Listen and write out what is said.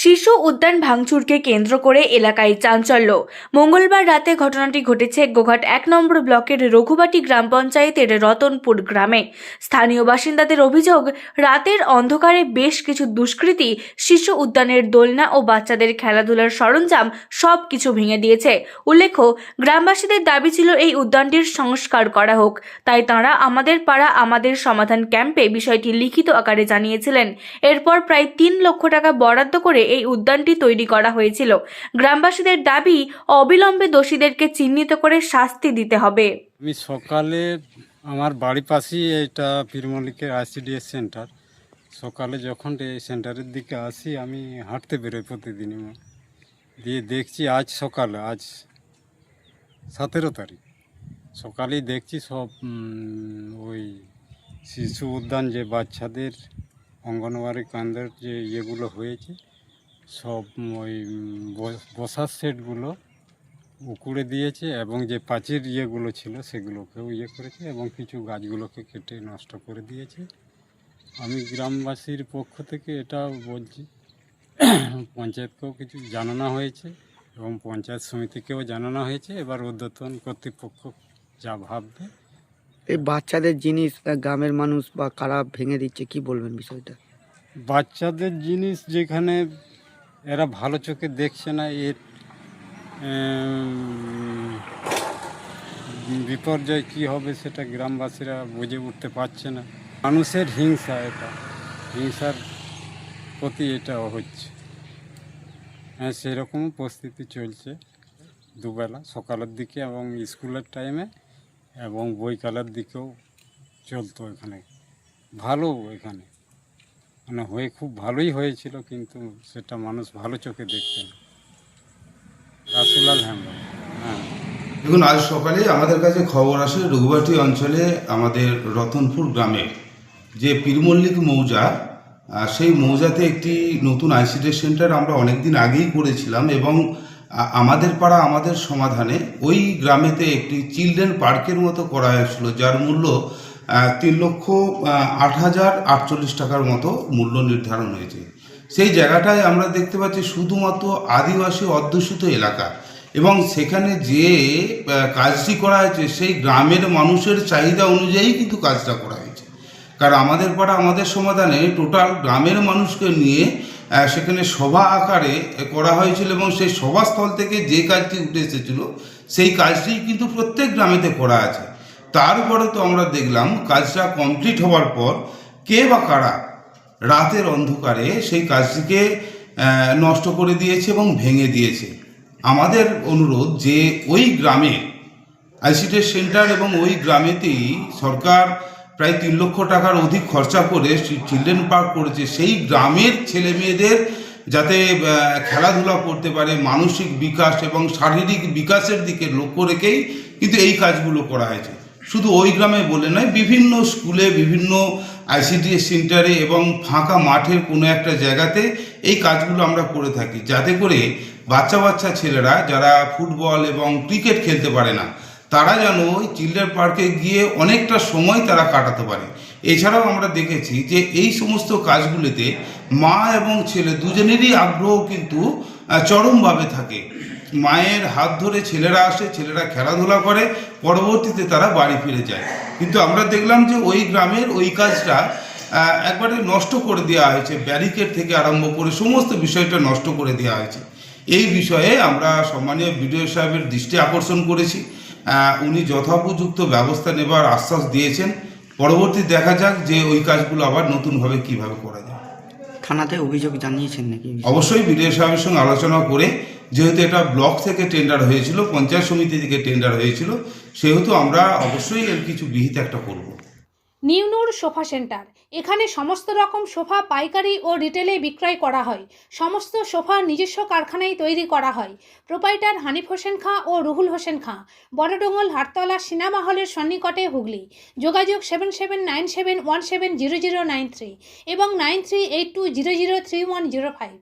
শিশু উদ্যান ভাঙচুরকে কেন্দ্র করে এলাকায় চাঞ্চল্য। মঙ্গলবার রাতে ঘটনাটি ঘটেছে গোঘাট ১ নম্বর ব্লকের রঘুবাটি গ্রাম পঞ্চায়েতের রতনপুর গ্রামে। স্থানীয় বাসিন্দাদের অভিযোগ, রাতের অন্ধকারে বেশ কিছু দুষ্কৃতী শিশু উদ্যানের দোলনা ও বাচ্চাদের খেলাধুলার সরঞ্জাম সবকিছু ভেঙে দিয়েছে। উল্লেখ্য, গ্রামবাসীদের দাবি ছিল এই উদ্যানটির সংস্কার করা হোক। তাই তাঁরা আমাদের পাড়া আমাদের সমাধান ক্যাম্পে বিষয়টি লিখিত আকারে জানিয়েছিলেন। এরপর প্রায় ৩ লক্ষ টাকা বরাদ্দ করে এই উদ্যানটি তৈরি করা হয়েছিল। গ্রামবাসীদের দাবি, অবিলম্বে দোষীদেরকে চিহ্নিত করে শাস্তি দিতে হবে। আমি সকালে আমার বাড়ির পাশেই এটা পীর মল্লিকের আইসিডিএস সেন্টার। সকালে যখন এই সেন্টারের দিকে আসি, আমি হাঁটতে বেরোই প্রতিদিনই, দিয়ে দেখছি আজ সকালে, আজ 17 তারিখ সকালেই দেখছি সব ওই শিশু উদ্যান, যে বাচ্চাদের অঙ্গনওয়াড়ি কেন্দ্রের যে ইয়েগুলো হয়েছে, সব ওই বসার সেটগুলো উকুড়ে দিয়েছে এবং যে প্রাচীর ইয়েগুলো ছিল সেগুলোকেও ইয়ে করেছে এবং কিছু গাছগুলোকে কেটে নষ্ট করে দিয়েছে। আমি গ্রামবাসীর পক্ষ থেকে এটা বলছি, পঞ্চায়েতকেও কিছু জানানো হয়েছে এবং পঞ্চায়েত সমিতিকেও জানানো হয়েছে। এবার ঊর্ধ্বতন কর্তৃপক্ষ যা ভাববে। এই বাচ্চাদের জিনিস গ্রামের মানুষ বা কারা ভেঙে দিচ্ছে, কি বলবেন বিষয়টা? বাচ্চাদের জিনিস যেখানে এরা ভালো চোখে দেখছে না, এর বিপর্যয় কী হবে সেটা গ্রামবাসীরা বুঝে উঠতে পারছে না। মানুষের হিংসা, এটা হিংসার প্রতি এটা হচ্ছে। হ্যাঁ, সেরকম পরিস্থিতি চলছে দুবেলা, সকালের দিকে এবং স্কুলের টাইমে এবং বৈকালের দিকেও চলতো। এখানে ভালো, এখানে মানে হয়ে খুব ভালোই হয়েছিল, কিন্তু সেটা মানুষ ভালো চোখে দেখছে না। রাসুলাল হ্যামরা। হ্যাঁ, দেখুন, আজ সকালে আমাদের কাছে খবর আসে রঘুবাটি অঞ্চলে আমাদের রতনপুর গ্রামের যে পীরমল্লিক মৌজা, সেই মৌজাতে একটি নতুন আইসিডিএস সেন্টার আমরা অনেক দিন আগেই করেছিলাম এবং আমাদের পাড়া আমাদের সমাধানে ওই গ্রামেতে একটি চিলড্রেন পার্কের মতো করা হয়েছিল, যার মূল্য ৩,08,048 টাকার মতো মূল্য নির্ধারণ হয়েছে। সেই জায়গাটায় আমরা দেখতে পাচ্ছি শুধুমাত্র আদিবাসী অধ্যুষিত এলাকা এবং সেখানে যে কাজটি করা হয়েছে সেই গ্রামের মানুষের চাহিদা অনুযায়ী কিন্তু কাজটা করা হয়েছে। কারণ আমাদের পাড়া আমাদের সমাধানে টোটাল গ্রামের মানুষকে নিয়ে সেখানে সভা আকারে করা হয়েছিল এবং সেই সভাস্থল থেকে যে কাজটি উঠে এসেছিল সেই কাজটি কিন্তু প্রত্যেক গ্রামেতে করা আছে। তারপরে তো আমরা দেখলাম কাজটা কমপ্লিট হওয়ার পর কে বা কারা রাতের অন্ধকারে সেই কাজটিকে নষ্ট করে দিয়েছে এবং ভেঙে দিয়েছে। আমাদের অনুরোধ যে ওই গ্রামে আইসিডিএস সেন্টার এবং ওই গ্রামেতেই সরকার প্রায় ৩ লক্ষ টাকার অধিক খরচা করে চিলড্রেন পার্ক করেছে। সেই গ্রামের ছেলে মেয়েদের যাতে খেলাধুলা করতে পারে, মানসিক বিকাশ এবং শারীরিক বিকাশের দিকে লক্ষ্য রেখেই কিন্তু এই কাজগুলো করা হয়েছে। শুধু ওই গ্রামে বলে নয়, বিভিন্ন স্কুলে, বিভিন্ন আইসিডিএস সেন্টারে এবং ফাঁকা মাঠের কোনো একটা জায়গাতে এই কাজগুলো আমরা করে থাকি, যাতে করে বাচ্চা ছেলেরা যারা ফুটবল এবং ক্রিকেট খেলতে পারে না, তারা যেন ওই চিলড্রেন পার্কে গিয়ে অনেকটা সময় তারা কাটাতে পারে। এছাড়াও আমরা দেখেছি যে এই সমস্ত কাজগুলিতে মা এবং ছেলে দুজনেরই আগ্রহ কিন্তু চরমভাবে থাকে। মায়ের হাত ধরে ছেলেরা আসে, ছেলেরা খেলাধুলা করে, পরবর্তীতে তারা বাড়ি ফিরে যায়। কিন্তু আমরা দেখলাম যে ওই গ্রামের ওই কাজটা একবারে নষ্ট করে দেওয়া হয়েছে, ব্যারিকেড থেকে আরম্ভ করে সমস্ত বিষয়টা নষ্ট করে দেওয়া হয়েছে। এই বিষয়ে আমরা সম্মানীয় বিডিও সাহেবের দৃষ্টি আকর্ষণ করেছি। উনি যথোপযুক্ত ব্যবস্থা নেবার আশ্বাস দিয়েছেন। পরবর্তী দেখা যাক যে ওই কাজগুলো আবার নতুনভাবে কিভাবে করা যায়। থানাতে অভিযোগ জানিয়েছেন নাকি? অবশ্যই বিডিও সাহেবের সঙ্গে আলোচনা করে, যেহেতু এটা ব্লক থেকে টেন্ডার হয়েছিল, পঞ্চায়েত সমিতি থেকে টেন্ডার হয়েছিল, সেহেতু আমরা অবশ্যই এর কিছু বিহিত একটা করব। নিউনুর সোফা সেন্টার, এখানে সমস্ত রকম সোফা পাইকারি ও রিটেলে বিক্রয় করা হয়। সমস্ত সোফা নিজস্ব কারখানায় তৈরি করা হয়। প্রোপাইটার হানিফ হোসেন খাঁ ও রুহুল হোসেন খাঁ, বড়ডোঙ্গল হাটতলা সিনেমা হলের সন্নিকটে, হুগলি। যোগাযোগ 7797170093 এবং 9382003105।